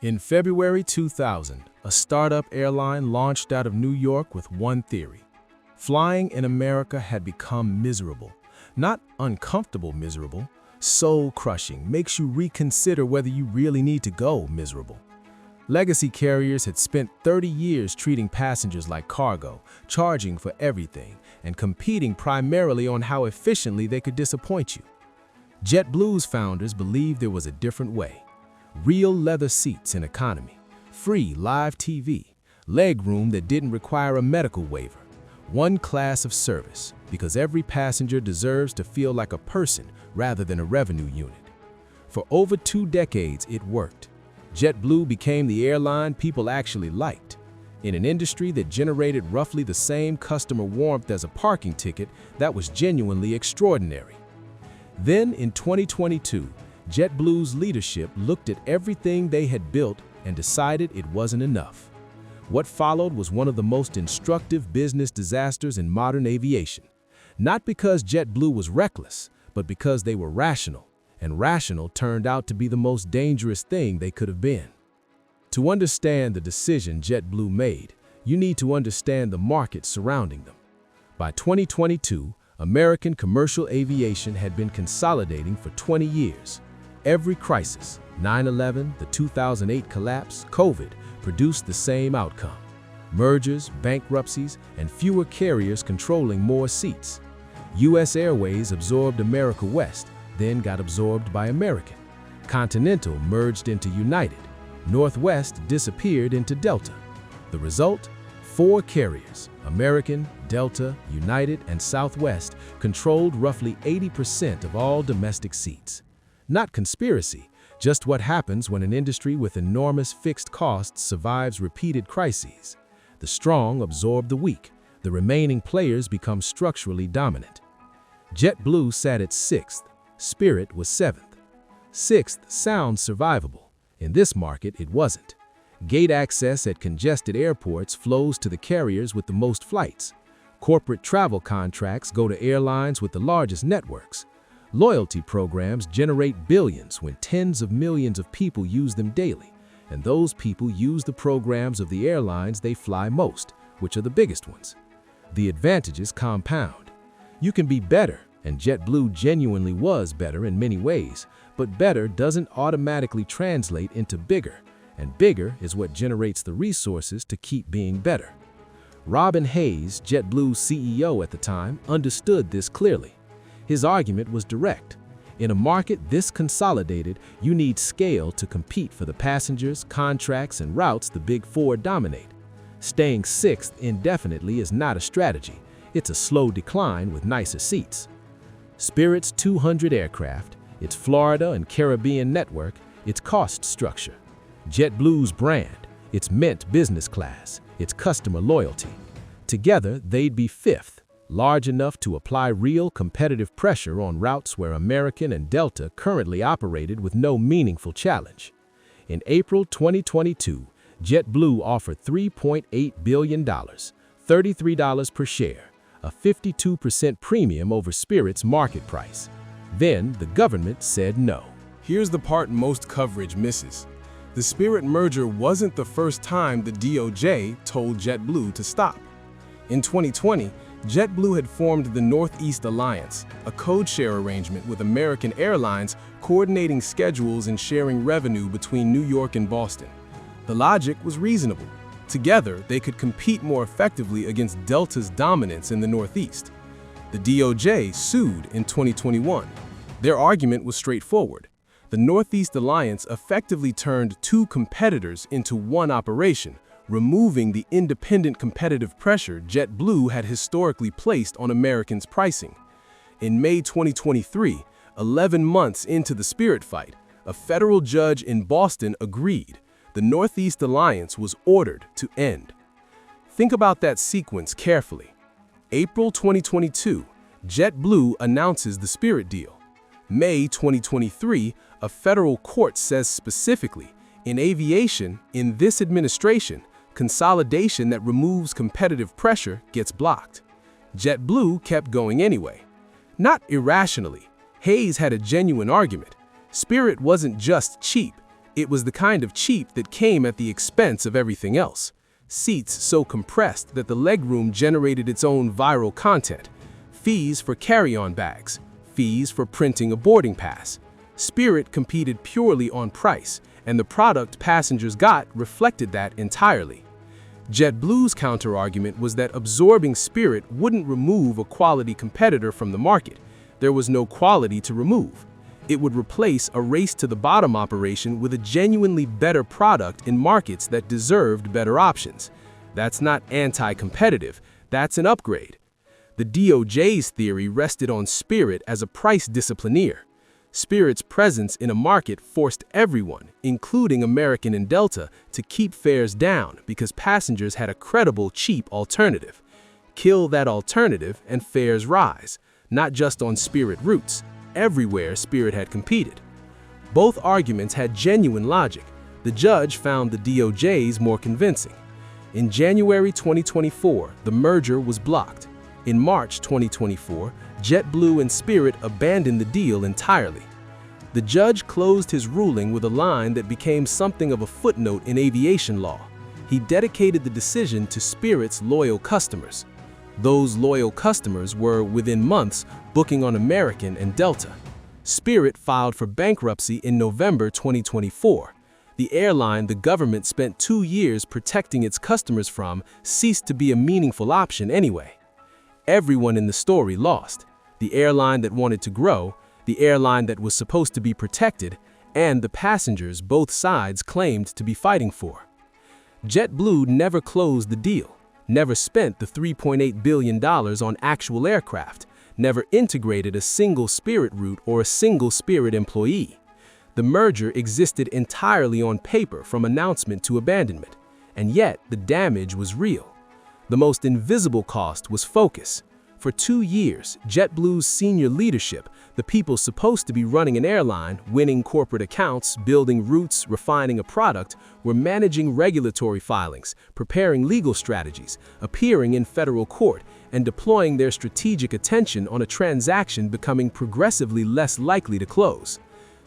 In February 2000, a startup airline launched out of New York with one theory. Flying in America had become miserable. Not uncomfortable miserable, soul-crushing, makes you reconsider whether you really need to go miserable. Legacy carriers had spent 30 years treating passengers like cargo, charging for everything, and competing primarily on how efficiently they could disappoint you. JetBlue's founders believed there was a different way. Real leather seats in economy, free live TV, legroom that didn't require a medical waiver, one class of service, because every passenger deserves to feel like a person rather than a revenue unit. For over 2 decades, it worked. JetBlue became the airline people actually liked. In an industry that generated roughly the same customer warmth as a parking ticket, that was genuinely extraordinary. Then, in 2022, JetBlue's leadership looked at everything they had built and decided it wasn't enough. What followed was one of the most instructive business disasters in modern aviation. Not because JetBlue was reckless, but because they were rational, and rational turned out to be the most dangerous thing they could have been. To understand the decision JetBlue made, you need to understand the market surrounding them. By 2022, American commercial aviation had been consolidating for 20 years. Every crisis, 9/11, the 2008 collapse, COVID, produced the same outcome. Mergers, bankruptcies, and fewer carriers controlling more seats. U.S. Airways absorbed America West, then got absorbed by American. Continental merged into United. Northwest disappeared into Delta. The result? 4 carriers, American, Delta, United, and Southwest, controlled roughly 80% of all domestic seats. Not conspiracy, just what happens when an industry with enormous fixed costs survives repeated crises. The strong absorb the weak. The remaining players become structurally dominant. JetBlue sat at 6th. Spirit was 7th. 6th sounds survivable. In this market, it wasn't. Gate access at congested airports flows to the carriers with the most flights. Corporate travel contracts go to airlines with the largest networks. Loyalty programs generate billions when tens of millions of people use them daily, and those people use the programs of the airlines they fly most, which are the biggest ones. The advantages compound. You can be better, and JetBlue genuinely was better in many ways, but better doesn't automatically translate into bigger, and bigger is what generates the resources to keep being better. Robin Hayes, JetBlue's CEO at the time, understood this clearly. His argument was direct. In a market this consolidated, you need scale to compete for the passengers, contracts, and routes the Big Four dominate. Staying 6th indefinitely is not a strategy. It's a slow decline with nicer seats. Spirit's 200 aircraft, its Florida and Caribbean network, its cost structure. JetBlue's brand, its Mint business class, its customer loyalty. Together, they'd be 5th. Large enough to apply real competitive pressure on routes where American and Delta currently operated with no meaningful challenge. In April 2022, JetBlue offered $3.8 billion, $33 per share, a 52% premium over Spirit's market price. Then the government said no. Here's the part most coverage misses. The Spirit merger wasn't the first time the DOJ told JetBlue to stop. In 2020, JetBlue had formed the Northeast Alliance, a code-share arrangement with American Airlines coordinating schedules and sharing revenue between New York and Boston. The logic was reasonable. Together, they could compete more effectively against Delta's dominance in the Northeast. The DOJ sued in 2021. Their argument was straightforward. The Northeast Alliance effectively turned 2 competitors into one operation, removing the independent competitive pressure JetBlue had historically placed on Americans' pricing. In May 2023, 11 months into the Spirit fight, a federal judge in Boston agreed. The Northeast Alliance was ordered to end. Think about that sequence carefully. April 2022, JetBlue announces the Spirit deal. May 2023, a federal court says specifically, in aviation, in this administration, consolidation that removes competitive pressure gets blocked. JetBlue kept going anyway. Not irrationally. Hayes had a genuine argument. Spirit wasn't just cheap. It was the kind of cheap that came at the expense of everything else. Seats so compressed that the legroom generated its own viral content. Fees for carry-on bags. Fees for printing a boarding pass. Spirit competed purely on price, and the product passengers got reflected that entirely. JetBlue's counterargument was that absorbing Spirit wouldn't remove a quality competitor from the market. There was no quality to remove. It would replace a race-to-the-bottom operation with a genuinely better product in markets that deserved better options. That's not anti-competitive, that's an upgrade. The DOJ's theory rested on Spirit as a price discipliner. Spirit's presence in a market forced everyone, including American and Delta, to keep fares down because passengers had a credible, cheap alternative. Kill that alternative and fares rise, not just on Spirit routes. Everywhere Spirit had competed. Both arguments had genuine logic. The judge found the DOJ's more convincing. In January 2024, the merger was blocked. In March 2024, JetBlue and Spirit abandoned the deal entirely. The judge closed his ruling with a line that became something of a footnote in aviation law. He dedicated the decision to Spirit's loyal customers. Those loyal customers were, within months, booking on American and Delta. Spirit filed for bankruptcy in November 2024. The airline the government spent 2 years protecting its customers from ceased to be a meaningful option anyway. Everyone in the story lost. The airline that wanted to grow, the airline that was supposed to be protected, and the passengers both sides claimed to be fighting for. JetBlue never closed the deal, never spent the $3.8 billion on actual aircraft, never integrated a single Spirit route or a single Spirit employee. The merger existed entirely on paper from announcement to abandonment, and yet the damage was real. The most invisible cost was focus. For 2 years, JetBlue's senior leadership, the people supposed to be running an airline, winning corporate accounts, building routes, refining a product, were managing regulatory filings, preparing legal strategies, appearing in federal court, and deploying their strategic attention on a transaction becoming progressively less likely to close.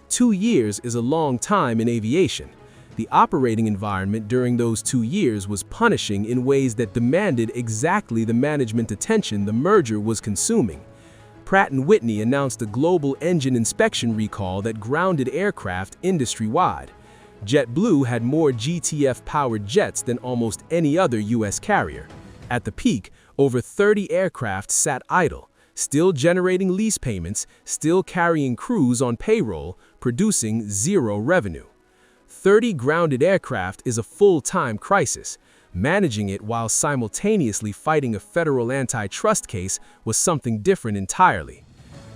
2 years is a long time in aviation. The operating environment during those 2 years was punishing in ways that demanded exactly the management attention the merger was consuming. Pratt & Whitney announced a global engine inspection recall that grounded aircraft industry-wide. JetBlue had more GTF-powered jets than almost any other U.S. carrier. At the peak, over 30 aircraft sat idle, still generating lease payments, still carrying crews on payroll, producing zero revenue. 30 grounded aircraft is a full-time crisis. Managing it while simultaneously fighting a federal antitrust case was something different entirely.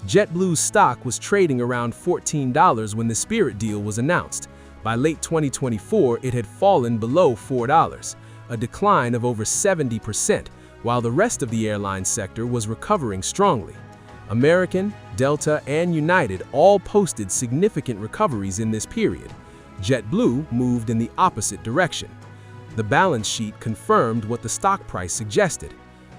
JetBlue's stock was trading around $14 when the Spirit deal was announced. By late 2024, it had fallen below $4, a decline of over 70%, while the rest of the airline sector was recovering strongly. American, Delta, and United all posted significant recoveries in this period. JetBlue moved in the opposite direction. The balance sheet confirmed what the stock price suggested.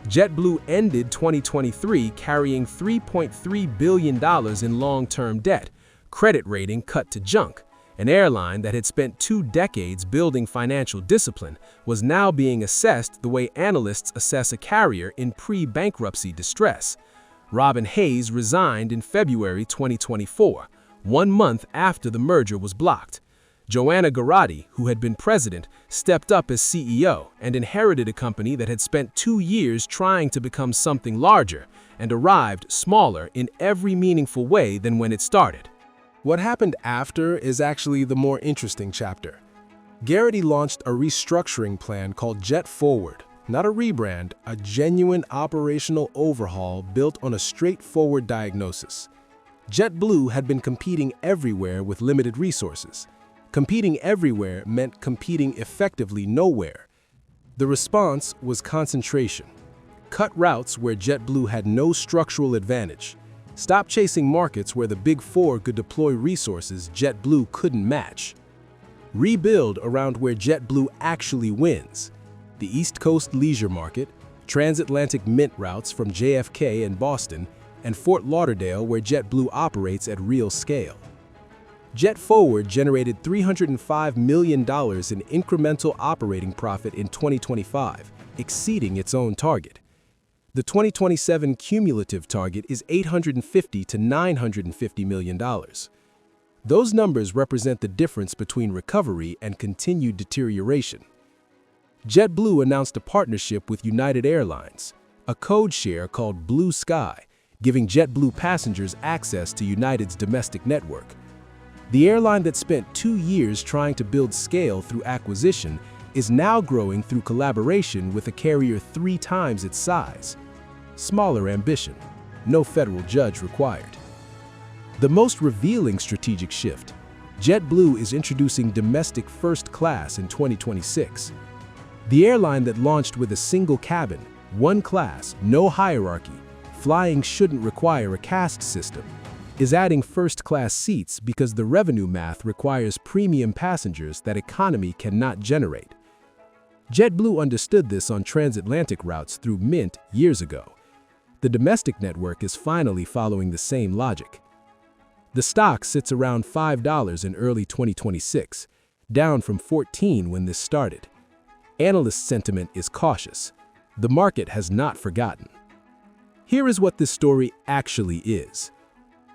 JetBlue ended 2023 carrying $3.3 billion in long-term debt, credit rating cut to junk. An airline that had spent 2 decades building financial discipline was now being assessed the way analysts assess a carrier in pre-bankruptcy distress. Robin Hayes resigned in February 2024, 1 month after the merger was blocked. Joanna Garotti, who had been president, stepped up as CEO and inherited a company that had spent 2 years trying to become something larger and arrived smaller in every meaningful way than when it started. What happened after is actually the more interesting chapter. Garotti launched a restructuring plan called Jet Forward, not a rebrand, a genuine operational overhaul built on a straightforward diagnosis. JetBlue had been competing everywhere with limited resources. Competing everywhere meant competing effectively nowhere. The response was concentration. Cut routes where JetBlue had no structural advantage. Stop chasing markets where the Big Four could deploy resources JetBlue couldn't match. Rebuild around where JetBlue actually wins. The East Coast leisure market, transatlantic mint routes from JFK and Boston, and Fort Lauderdale where JetBlue operates at real scale. JetForward generated $305 million in incremental operating profit in 2025, exceeding its own target. The 2027 cumulative target is $850 to $950 million. Those numbers represent the difference between recovery and continued deterioration. JetBlue announced a partnership with United Airlines, a code share called Blue Sky, giving JetBlue passengers access to United's domestic network. The airline that spent 2 years trying to build scale through acquisition is now growing through collaboration with a carrier 3 times its size. Smaller ambition, no federal judge required. The most revealing strategic shift: JetBlue is introducing domestic first class in 2026. The airline that launched with a single cabin, one class, no hierarchy, flying shouldn't require a caste system, is adding first-class seats because the revenue math requires premium passengers that economy cannot generate. JetBlue understood this on transatlantic routes through Mint years ago. The domestic network is finally following the same logic. The stock sits around $5 in early 2026, down from $14 when this started. Analyst sentiment is cautious. The market has not forgotten. Here is what this story actually is.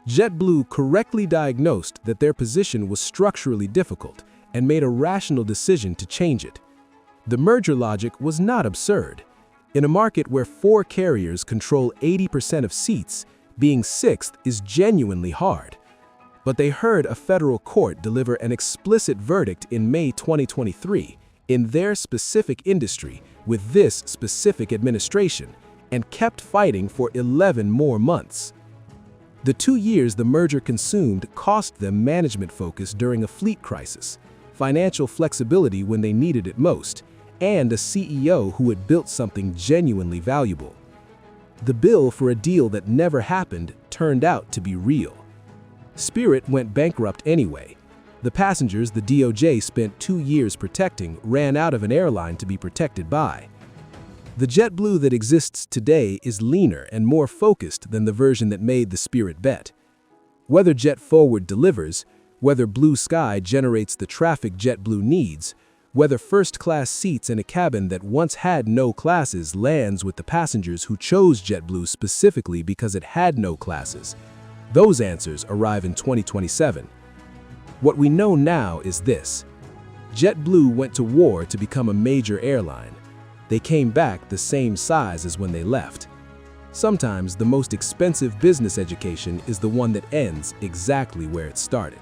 JetBlue correctly diagnosed that their position was structurally difficult and made a rational decision to change it. The merger logic was not absurd. In a market where 4 carriers control 80% of seats, being 6th is genuinely hard. But they heard a federal court deliver an explicit verdict in May 2023 in their specific industry with this specific administration, and kept fighting for 11 more months. The 2 years the merger consumed cost them management focus during a fleet crisis, financial flexibility when they needed it most, and a CEO who had built something genuinely valuable. The bill for a deal that never happened turned out to be real. Spirit went bankrupt anyway. The passengers the DOJ spent 2 years protecting ran out of an airline to be protected by. The JetBlue that exists today is leaner and more focused than the version that made the Spirit bet. Whether JetForward delivers, whether Blue Sky generates the traffic JetBlue needs, whether first-class seats in a cabin that once had no classes lands with the passengers who chose JetBlue specifically because it had no classes, those answers arrive in 2027. What we know now is this: JetBlue went to war to become a major airline. They came back the same size as when they left. Sometimes the most expensive business education is the one that ends exactly where it started.